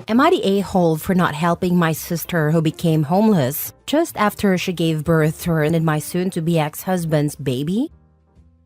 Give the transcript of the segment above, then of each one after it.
Am I the a-hole for not helping my sister who became homeless just after she gave birth to her and my soon-to-be ex-husband's baby?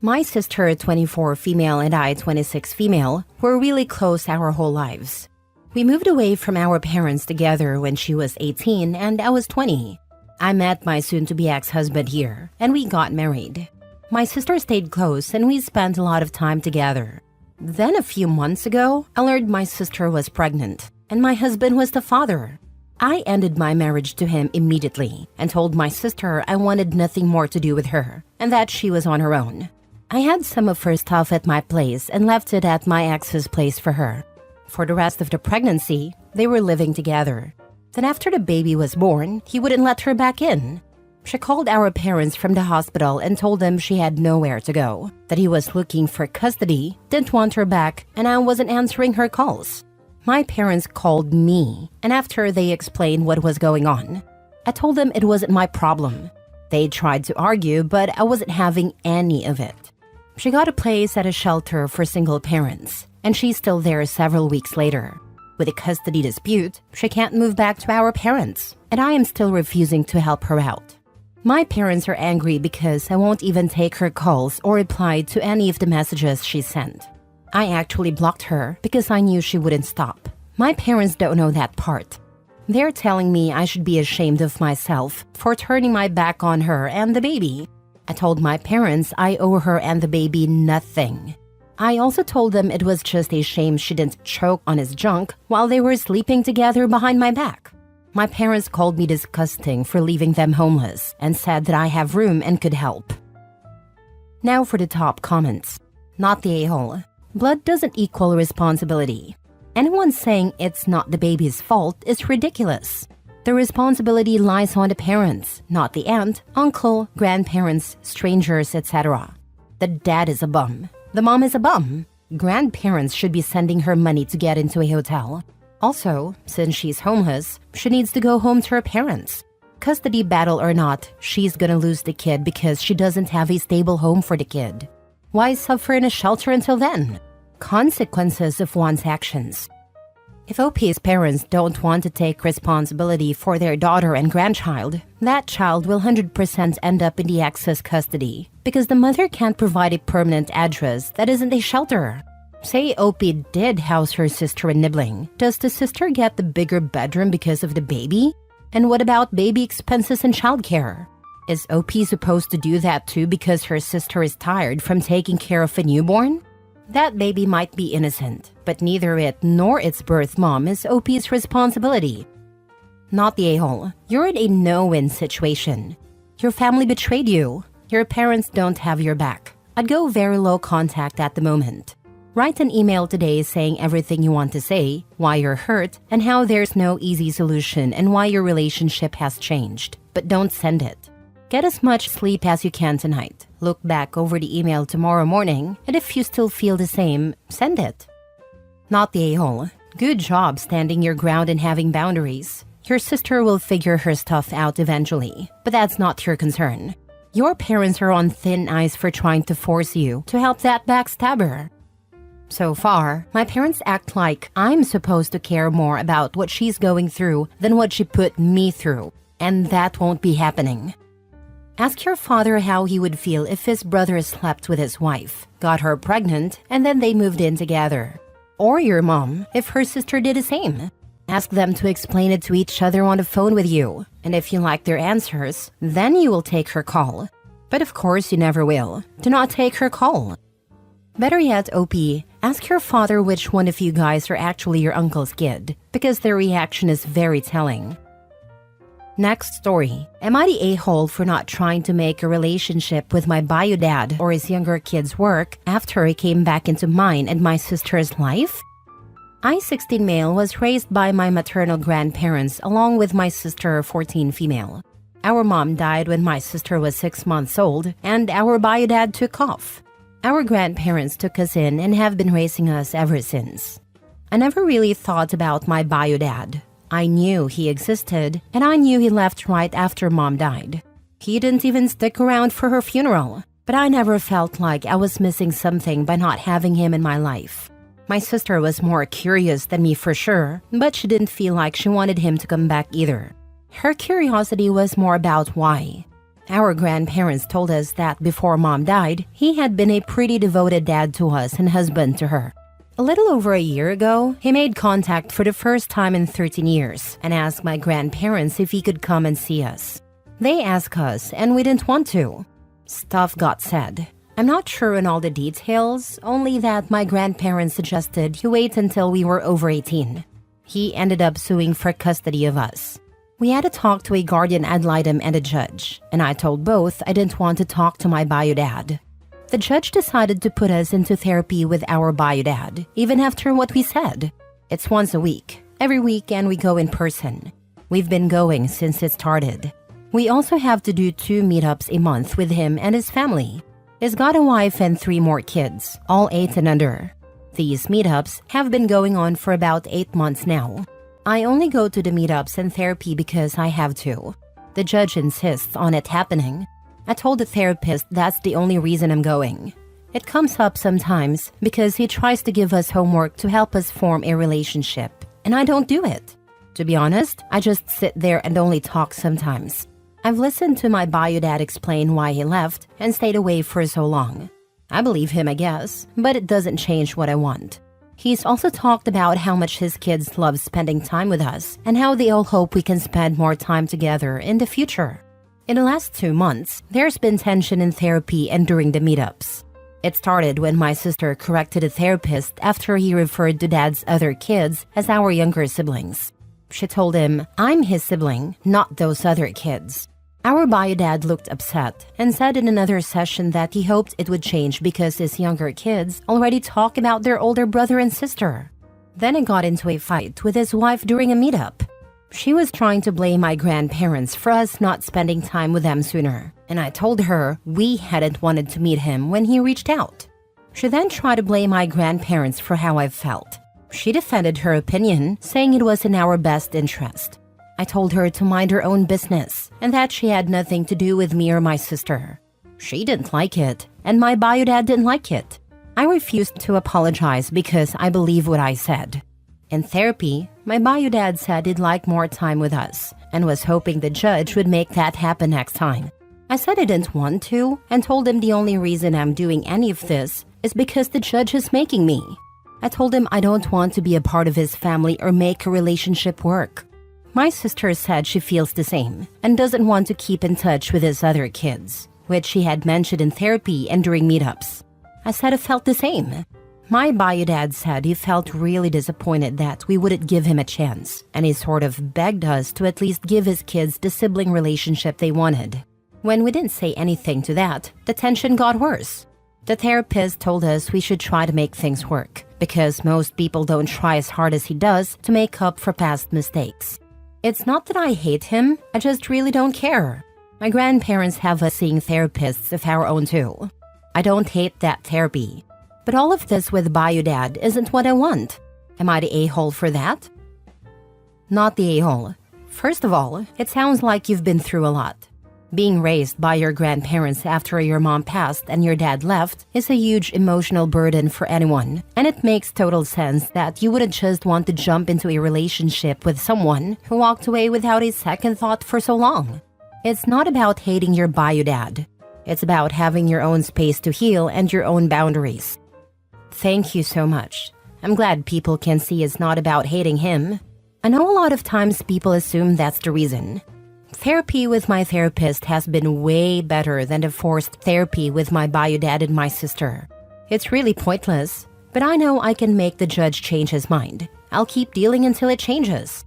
My sister, 24 female, and I, 26 female, were really close our whole lives. We moved away from our parents together when she was 18 and I was 20. I met my soon-to-be ex-husband here, and we got married. My sister stayed close and we spent a lot of time together. Then a few months ago, I learned my sister was pregnant, and my husband was the father. I ended my marriage to him immediately and told my sister I wanted nothing more to do with her and that she was on her own. I had some of her stuff at my place and left it at my ex's place for her. For the rest of the pregnancy, they were living together. Then after the baby was born, he wouldn't let her back in. She called our parents from the hospital and told them she had nowhere to go, that he was looking for custody, didn't want her back, and I wasn't answering her calls. My parents called me, and after they explained what was going on, I told them it wasn't my problem. They tried to argue, but I wasn't having any of it. She got a place at a shelter for single parents, and she's still there several weeks later. With a custody dispute, she can't move back to our parents, and I am still refusing to help her out. My parents are angry because I won't even take her calls or reply to any of the messages she sent. I actually blocked her because I knew she wouldn't stop. My parents don't know that part. They're telling me I should be ashamed of myself for turning my back on her and the baby. I told my parents I owe her and the baby nothing. I also told them it was just a shame she didn't choke on his junk while they were sleeping together behind my back. My parents called me disgusting for leaving them homeless and said that I have room and could help. Now for the top comments. Not the a-hole. Blood doesn't equal responsibility. Anyone saying it's not the baby's fault is ridiculous. The responsibility lies on the parents, not the aunt, uncle, grandparents, strangers, etc. The dad is a bum. The mom is a bum. Grandparents should be sending her money to get into a hotel. Also, since she's homeless, she needs to go home to her parents. Custody battle or not, she's gonna lose the kid because she doesn't have a stable home for the kid. Why suffer in a shelter until then? Consequences of one's actions. If OP's parents don't want to take responsibility for their daughter and grandchild, that child will 100% end up in the ex's custody because the mother can't provide a permanent address that isn't a shelter. Say OP did house her sister in Nibbling. Does the sister get the bigger bedroom because of the baby? And what about baby expenses and childcare? Is OP supposed to do that too because her sister is tired from taking care of a newborn? That baby might be innocent, but neither it nor its birth mom is OP's responsibility. Not the a-hole. You're in a no-win situation. Your family betrayed you. Your parents don't have your back. I'd go very low contact at the moment. Write an email today saying everything you want to say, why you're hurt, and how there's no easy solution and why your relationship has changed. But don't send it. Get as much sleep as you can tonight. Look back over the email tomorrow morning, and if you still feel the same, send it. Not the a-hole. Good job standing your ground and having boundaries. Your sister will figure her stuff out eventually, but that's not your concern. Your parents are on thin ice for trying to force you to help that backstabber. So far, my parents act like I'm supposed to care more about what she's going through than what she put me through, and that won't be happening. Ask your father how he would feel if his brother slept with his wife, got her pregnant, and then they moved in together. Or your mom, if her sister did the same. Ask them to explain it to each other on the phone with you, and if you like their answers, then you will take her call. But of course you never will. Do not take her call. Better yet, OP, ask your father which one of you guys are actually your uncle's kid, because their reaction is very telling. Next story. Am I the a-hole for not trying to make a relationship with my bio dad or his younger kids work after he came back into mine and my sister's life? I, 16 male, was raised by my maternal grandparents along with my sister, 14 female. Our mom died when my sister was 6 months old and our bio dad took off. Our grandparents took us in and have been raising us ever since. I never really thought about my bio dad. I knew he existed, and I knew he left right after mom died. He didn't even stick around for her funeral, but I never felt like I was missing something by not having him in my life. My sister was more curious than me for sure, but she didn't feel like she wanted him to come back either. Her curiosity was more about why. Our grandparents told us that before Mom died, he had been a pretty devoted dad to us and husband to her. A little over a year ago, he made contact for the first time in 13 years and asked my grandparents if he could come and see us. They asked us and we didn't want to. Stuff got said. I'm not sure on all the details, only that my grandparents suggested he wait until we were over 18. He ended up suing for custody of us. We had to talk to a guardian ad litem and a judge, and I told both I didn't want to talk to my bio dad. The judge decided to put us into therapy with our bio dad, even after what we said. It's once a week. Every weekend we go in person. We've been going since it started. We also have to do 2 meetups a month with him and his family. He's got a wife and 3 more kids, all 8 and under. These meetups have been going on for about 8 months now. I only go to the meetups and therapy because I have to. The judge insists on it happening. I told the therapist that's the only reason I'm going. It comes up sometimes because he tries to give us homework to help us form a relationship, and I don't do it. To be honest, I just sit there and only talk sometimes. I've listened to my bio dad explain why he left and stayed away for so long. I believe him, I guess, but it doesn't change what I want. He's also talked about how much his kids love spending time with us and how they all hope we can spend more time together in the future. In the last 2 months, there's been tension in therapy and during the meetups. It started when my sister corrected a therapist after he referred to Dad's other kids as our younger siblings. She told him, "I'm his sibling, not those other kids." Our bio dad looked upset and said in another session that he hoped it would change because his younger kids already talk about their older brother and sister. Then he got into a fight with his wife during a meetup. She was trying to blame my grandparents for us not spending time with them sooner, and I told her we hadn't wanted to meet him when he reached out. She then tried to blame my grandparents for how I felt. She defended her opinion, saying it was in our best interest. I told her to mind her own business and that she had nothing to do with me or my sister. She didn't like it, and my bio dad didn't like it. I refused to apologize because I believe what I said. In therapy, my bio dad said he'd like more time with us and was hoping the judge would make that happen next time. I said I didn't want to and told him the only reason I'm doing any of this is because the judge is making me. I told him I don't want to be a part of his family or make a relationship work. My sister said she feels the same and doesn't want to keep in touch with his other kids, which she had mentioned in therapy and during meetups. I said I felt the same. My bio dad said he felt really disappointed that we wouldn't give him a chance, and he sort of begged us to at least give his kids the sibling relationship they wanted. When we didn't say anything to that, the tension got worse. The therapist told us we should try to make things work, because most people don't try as hard as he does to make up for past mistakes. It's not that I hate him, I just really don't care. My grandparents have us seeing therapists of our own too. I don't hate that therapy. But all of this with bio dad isn't what I want. Am I the a-hole for that? Not the a-hole. First of all, it sounds like you've been through a lot. Being raised by your grandparents after your mom passed and your dad left is a huge emotional burden for anyone, and it makes total sense that you wouldn't just want to jump into a relationship with someone who walked away without a second thought for so long. It's not about hating your bio dad. It's about having your own space to heal and your own boundaries. Thank you so much. I'm glad people can see it's not about hating him. I know a lot of times people assume that's the reason. Therapy with my therapist has been way better than the forced therapy with my bio dad and my sister. It's really pointless, but I know I can make the judge change his mind. I'll keep dealing until it changes.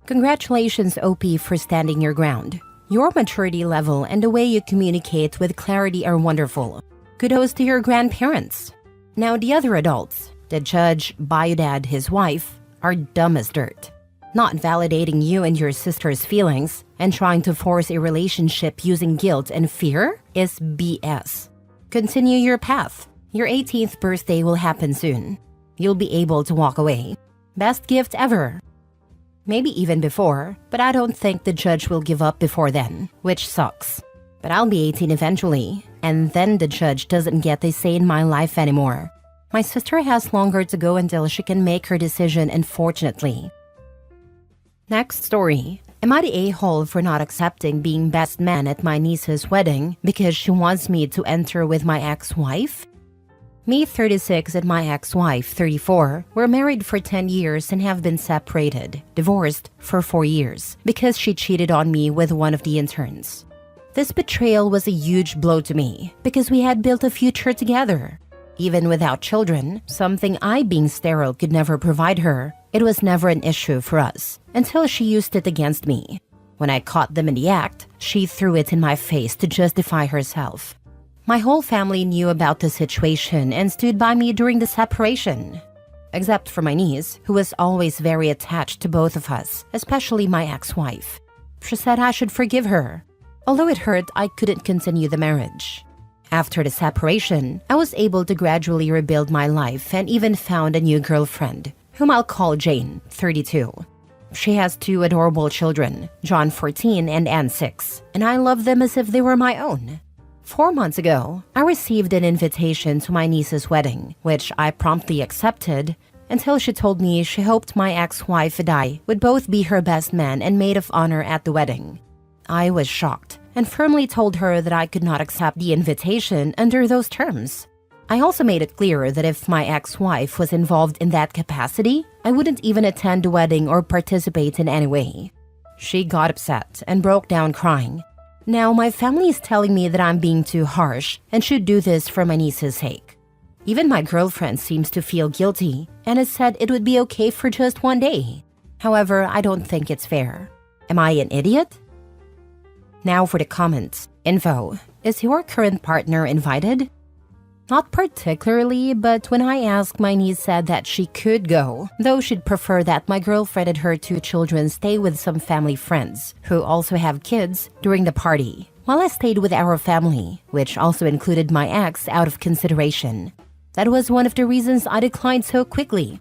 Congratulations, OP, for standing your ground. Your maturity level and the way you communicate with clarity are wonderful. Kudos to your grandparents. Now the other adults, the judge, bio dad, his wife, are dumb as dirt. Not validating you and your sister's feelings and trying to force a relationship using guilt and fear is BS. Continue your path. Your 18th birthday will happen soon. You'll be able to walk away. Best gift ever. Maybe even before, but I don't think the judge will give up before then, which sucks. But I'll be 18 eventually, and then the judge doesn't get a say in my life anymore. My sister has longer to go until she can make her decision, unfortunately. Next story. Am I the a-hole for not accepting being best man at my niece's wedding because she wants me to enter with my ex-wife? Me, 36, and my ex-wife, 34, were married for 10 years and have been separated, divorced for 4 years, because she cheated on me with one of the interns. This betrayal was a huge blow to me because we had built a future together. Even without children, something I, being sterile, could never provide her, it was never an issue for us, until she used it against me. When I caught them in the act, she threw it in my face to justify herself. My whole family knew about the situation and stood by me during the separation. Except for my niece, who was always very attached to both of us, especially my ex-wife. She said I should forgive her. Although it hurt, I couldn't continue the marriage. After the separation, I was able to gradually rebuild my life and even found a new girlfriend, whom I'll call Jane, 32. She has 2 adorable children, John, 14, and Anne, 6, and I love them as if they were my own. 4 months ago, I received an invitation to my niece's wedding, which I promptly accepted until she told me she hoped my ex-wife and I would both be her best man and maid of honor at the wedding. I was shocked and firmly told her that I could not accept the invitation under those terms. I also made it clear that if my ex-wife was involved in that capacity, I wouldn't even attend the wedding or participate in any way. She got upset and broke down crying. Now my family is telling me that I'm being too harsh and should do this for my niece's sake. Even my girlfriend seems to feel guilty and has said it would be okay for just 1 day. However, I don't think it's fair. Am I an idiot? Now for the comments. Info. Is your current partner invited? Not particularly, but when I asked, my niece said that she could go, though she'd prefer that my girlfriend and her 2 children stay with some family friends, who also have kids, during the party, while I stayed with our family, which also included my ex, out of consideration. That was one of the reasons I declined so quickly.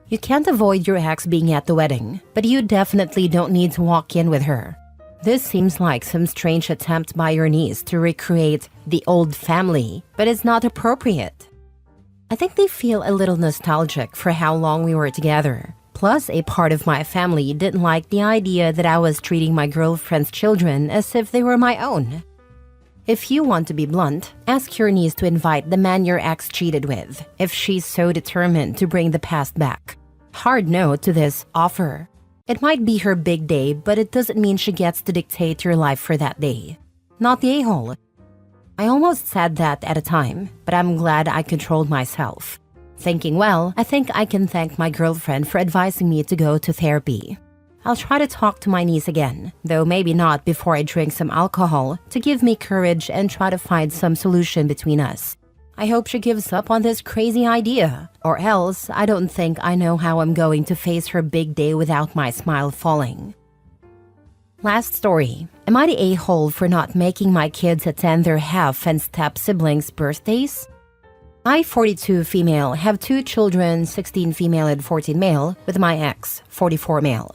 You can't avoid your ex being at the wedding, but you definitely don't need to walk in with her. This seems like some strange attempt by your niece to recreate the old family, but it's not appropriate. I think they feel a little nostalgic for how long we were together. Plus, a part of my family didn't like the idea that I was treating my girlfriend's children as if they were my own. If you want to be blunt, ask your niece to invite the man your ex cheated with, if she's so determined to bring the past back. Hard no to this offer. It might be her big day, but it doesn't mean she gets to dictate your life for that day. Not the a-hole. I almost said that at a time, but I'm glad I controlled myself. Thinking, well, I think I can thank my girlfriend for advising me to go to therapy. I'll try to talk to my niece again, though maybe not before I drink some alcohol, to give me courage and try to find some solution between us. I hope she gives up on this crazy idea, or else I don't think I know how I'm going to face her big day without my smile falling. Last story. Am I the a-hole for not making my kids attend their half and step siblings' birthdays? I, 42 female, have 2 children, 16 female and 14 male, with my ex, 44 male.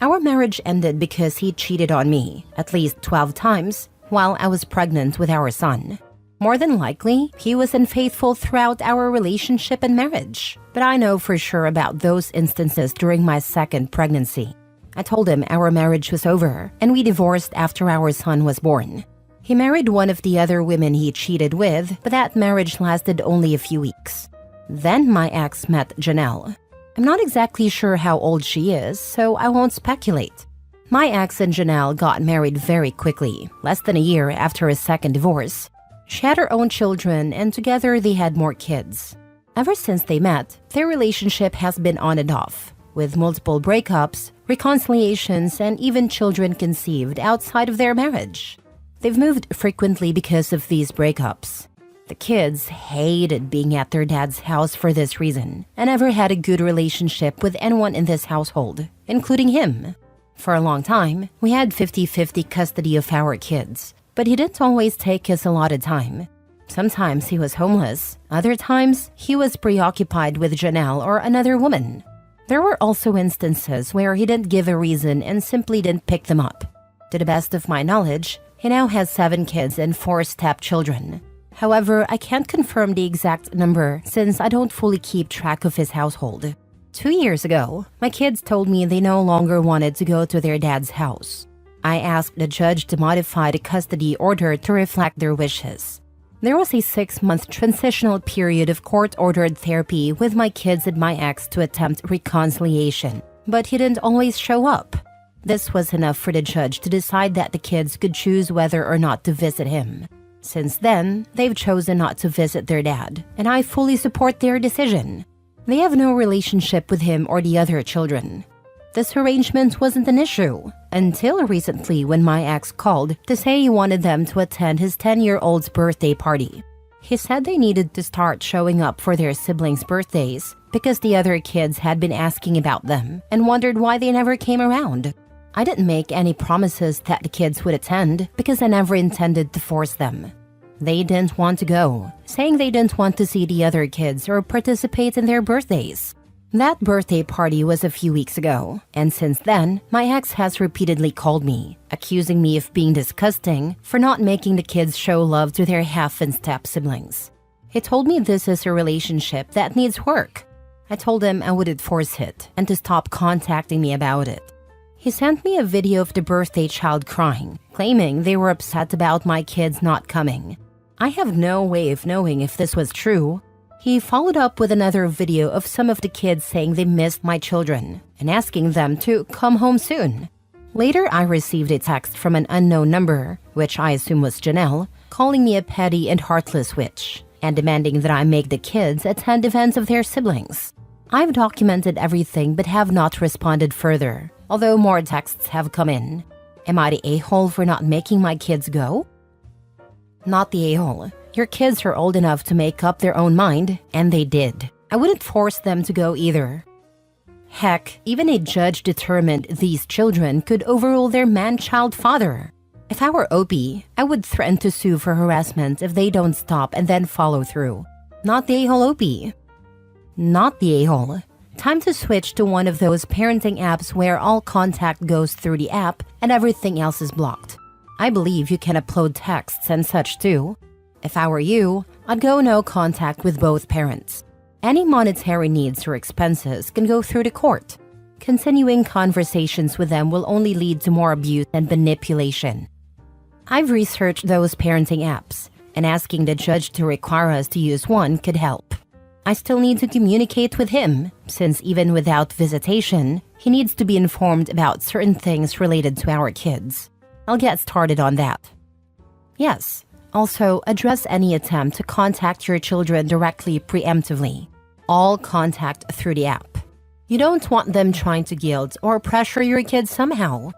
Our marriage ended because he cheated on me, at least 12 times, while I was pregnant with our son. More than likely, he was unfaithful throughout our relationship and marriage. But I know for sure about those instances during my second pregnancy. I told him our marriage was over, and we divorced after our son was born. He married one of the other women he cheated with, but that marriage lasted only a few weeks. Then my ex met Janelle. I'm not exactly sure how old she is, so I won't speculate. My ex and Janelle got married very quickly, less than a year after his second divorce. She had her own children, and together they had more kids. Ever since they met, their relationship has been on and off, with multiple breakups, reconciliations, and even children conceived outside of their marriage. They've moved frequently because of these breakups. The kids hated being at their dad's house for this reason, and never had a good relationship with anyone in this household, including him. For a long time, we had 50-50 custody of our kids. But he didn't always take his allotted time. Sometimes he was homeless, other times he was preoccupied with Janelle or another woman. There were also instances where he didn't give a reason and simply didn't pick them up. To the best of my knowledge, he now has 7 kids and 4 stepchildren. However, I can't confirm the exact number since I don't fully keep track of his household. 2 years ago, my kids told me they no longer wanted to go to their dad's house. I asked the judge to modify the custody order to reflect their wishes. There was a 6-month transitional period of court-ordered therapy with my kids and my ex to attempt reconciliation, but he didn't always show up. This was enough for the judge to decide that the kids could choose whether or not to visit him. Since then, they've chosen not to visit their dad, and I fully support their decision. They have no relationship with him or the other children. This arrangement wasn't an issue until recently when my ex called to say he wanted them to attend his 10-year-old's birthday party. He said they needed to start showing up for their siblings' birthdays because the other kids had been asking about them and wondered why they never came around. I didn't make any promises that the kids would attend because I never intended to force them. They didn't want to go, saying they didn't want to see the other kids or participate in their birthdays. That birthday party was a few weeks ago, and since then, my ex has repeatedly called me, accusing me of being disgusting for not making the kids show love to their half and step siblings. He told me this is a relationship that needs work. I told him I wouldn't force it and to stop contacting me about it. He sent me a video of the birthday child crying, claiming they were upset about my kids not coming. I have no way of knowing if this was true. He followed up with another video of some of the kids saying they missed my children and asking them to come home soon. Later, I received a text from an unknown number, which I assume was Janelle, calling me a petty and heartless witch and demanding that I make the kids attend events of their siblings. I've documented everything but have not responded further, although more texts have come in. Am I the a-hole for not making my kids go? Not the a-hole. Your kids are old enough to make up their own mind, and they did. I wouldn't force them to go either. Heck, even a judge determined these children could overrule their man-child father. If I were Opie, I would threaten to sue for harassment if they don't stop and then follow through. Not the a-hole Opie. Not the a-hole. Time to switch to one of those parenting apps where all contact goes through the app and everything else is blocked. I believe you can upload texts and such too. If I were you, I'd go no contact with both parents. Any monetary needs or expenses can go through the court. Continuing conversations with them will only lead to more abuse and manipulation. I've researched those parenting apps, and asking the judge to require us to use one could help. I still need to communicate with him, since even without visitation, he needs to be informed about certain things related to our kids. I'll get started on that. Yes. Also, address any attempt to contact your children directly preemptively. All contact through the app. You don't want them trying to guilt or pressure your kids somehow.